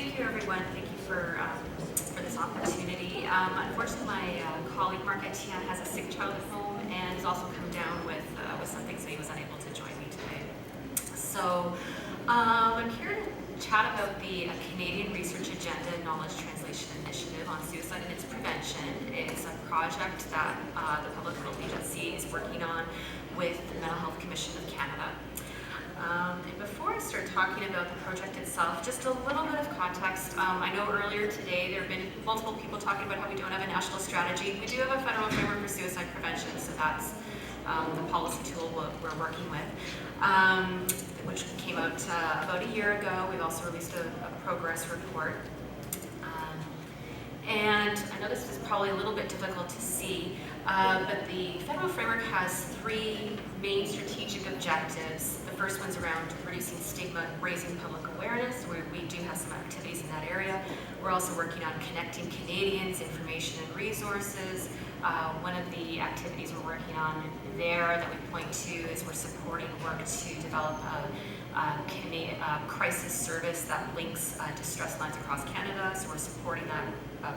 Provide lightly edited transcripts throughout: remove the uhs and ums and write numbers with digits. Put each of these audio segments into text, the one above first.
Thank you, everyone. Thank you for this opportunity. Unfortunately, my colleague Mark Etienne has a sick child at home and has also come down with something, so he was unable to join me today. So I'm here to chat about the Canadian Research Agenda Knowledge Translation Initiative on suicide and its prevention. It's a project that the Public Health Agency is working on with the Mental Health Commission of Canada. And before I start talking about the project itself, just a little bit of context. I know earlier today there have been multiple people talking about how we don't have a national strategy. We do have a federal framework for suicide prevention, so that's the policy tool we're working with, which came out about a year ago. We've also released a progress report. And I know this is probably a little bit difficult to see, but the federal framework has three main strategic objectives. The first one's around reducing stigma and raising public awareness, where we do have some activities in that area. We're also working on connecting Canadians, information and resources. One of the activities we're working on there that we point to is we're supporting work to develop a crisis service that links distress lines across Canada, so we're supporting that,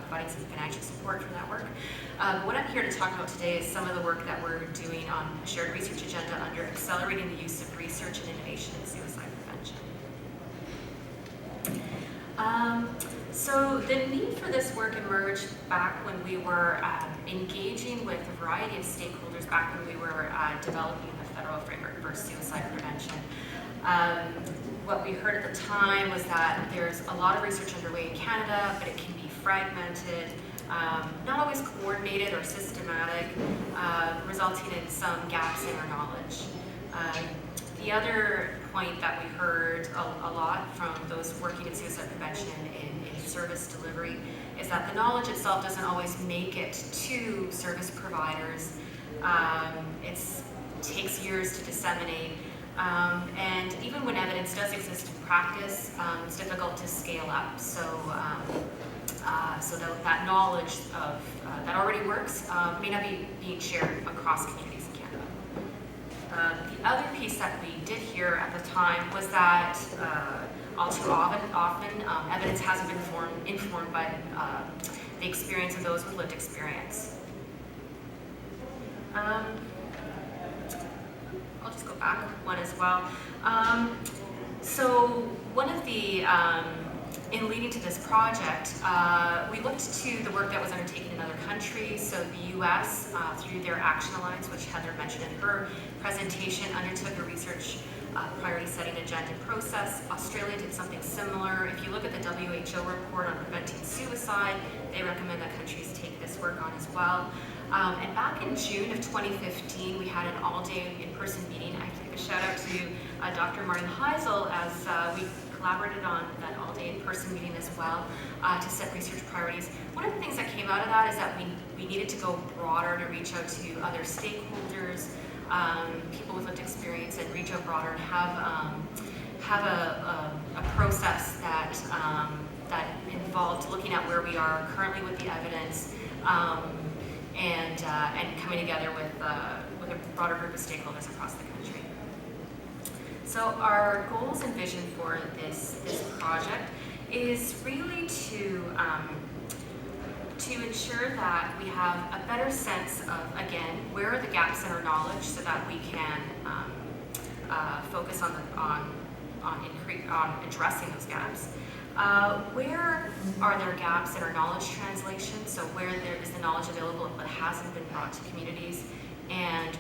providing some financial support for that work. What I'm here to talk about today is some of the work that we're doing on a shared research agenda under accelerating the use of research and innovation in suicide prevention. So the need for this work emerged back when we were engaging with a variety of stakeholders back when we were developing the federal framework for suicide prevention. What we heard at the time was that there's a lot of research underway in Canada, but it can be fragmented, not always coordinated or systematic, resulting in some gaps in our knowledge. The other point that we heard a lot from those working in suicide prevention in service delivery is that the knowledge itself doesn't always make it to service providers. It takes years to disseminate. And even when evidence does exist in practice, it's difficult to scale up. So that knowledge of that already works may not be being shared across communities in Canada. The other piece that we did hear at the time was that all too often evidence hasn't been informed by the experience of those with lived experience. I'll just go back one as well. So one of the, in leading to this project, we looked to the work that was undertaken in other countries. So the US, through their Action Alliance, which Heather mentioned in her presentation, undertook a research priority setting agenda process. Australia did something similar. If you look at the WHO report on preventing suicide, they recommend that countries take this work on as well. And back in June of 2015, we had an all-day in-person meeting. I give a shout out to Dr. Martin Heisel as we collaborated on that all-day in-person meeting as well to set research priorities. One of the things that came out of that is that we needed to go broader to reach out to other stakeholders, people with lived experience, and reach out broader and have a process that involved looking at where we are currently with the evidence, and coming together with a broader group of stakeholders across the country. So our goals and vision for this project is really to ensure that we have a better sense of, again, where are the gaps in our knowledge so that we can focus on addressing those gaps. Where are there gaps in our knowledge translation? So where there is the knowledge available but hasn't been brought to communities, and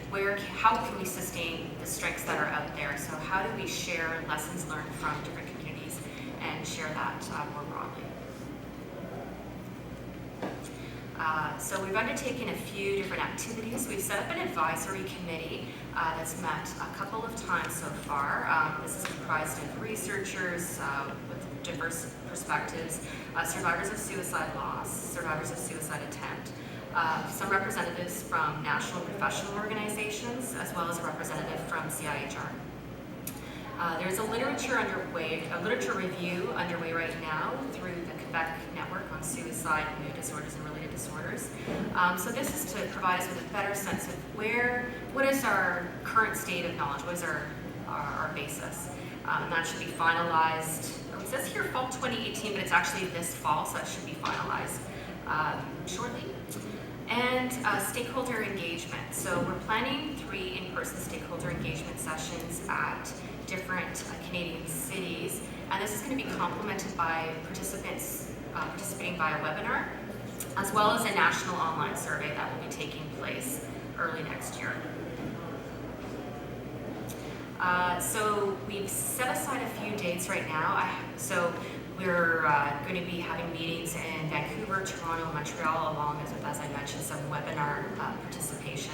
how can we sustain the strengths that are out there? So how do we share lessons learned from different communities and share that more broadly? So we've undertaken a few different activities. We've set up an advisory committee that's met a couple of times so far. This is comprised of researchers with diverse perspectives, survivors of suicide loss, survivors of suicide attempt, some representatives from national professional organizations, as well as a representative from CIHR. There's a literature review underway right now through the Quebec Network on Suicide, Mood Disorders, and Related Disorders. So this is to provide us with a better sense of what is our current state of knowledge, what is our basis. And that should be finalized it says here fall 2018, but it's actually this fall, so that should be finalized shortly. And stakeholder engagement. So we're planning 3 in-person stakeholder engagement sessions at different Canadian cities, and this is going to be complemented by participants participating via webinar, as well as a national online survey that will be taking place early next year. So we've set aside a few dates right now. So we're going to be having meetings in Vancouver, Toronto, Montreal, along as I mentioned, some webinar participation.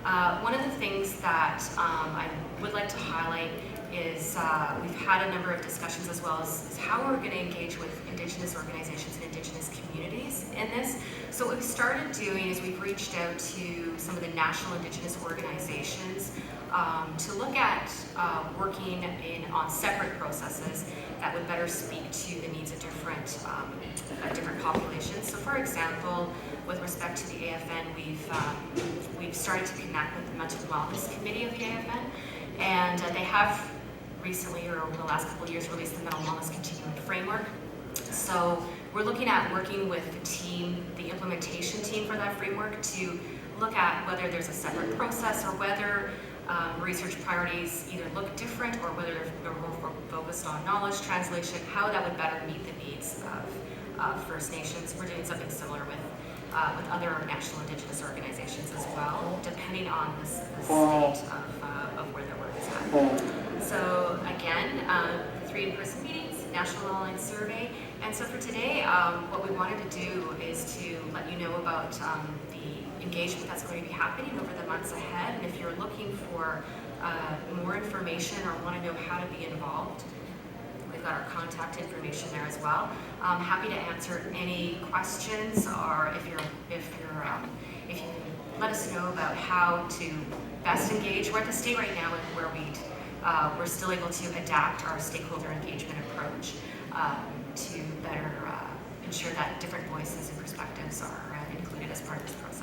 One of the things that I would like to highlight is we've had a number of discussions as well as how we're going to engage with Indigenous organizations and Indigenous communities in this. So what we started doing is we've reached out to some of the national Indigenous organizations to look at working on separate processes that would better speak to the needs of different populations. So for example, with respect to the AFN, we've started to connect with the Mental Wellness Committee of the AFN, and they have recently, or over the last couple of years, released the Mental Wellness Continuum Framework. So we're looking at working with the team, the implementation team for that framework, to look at whether there's a separate process or whether research priorities either look different or whether they're more focused on knowledge translation, how that would better meet the needs of First Nations. We're doing something similar with other national Indigenous organizations as well, depending on the state of where their work is at. So again, 3 in-person meetings, national online survey, and so for today, what we wanted to do is to let you know about the engagement that's going to be happening over the months ahead, and if you're looking for more information or want to know how to be involved, we've got our contact information there as well. I'm happy to answer any questions, or if you can let us know about how to best engage. We're at the state right now where we're still able to adapt our stakeholder engagement approach to better ensure that different voices and perspectives are included as part of this process.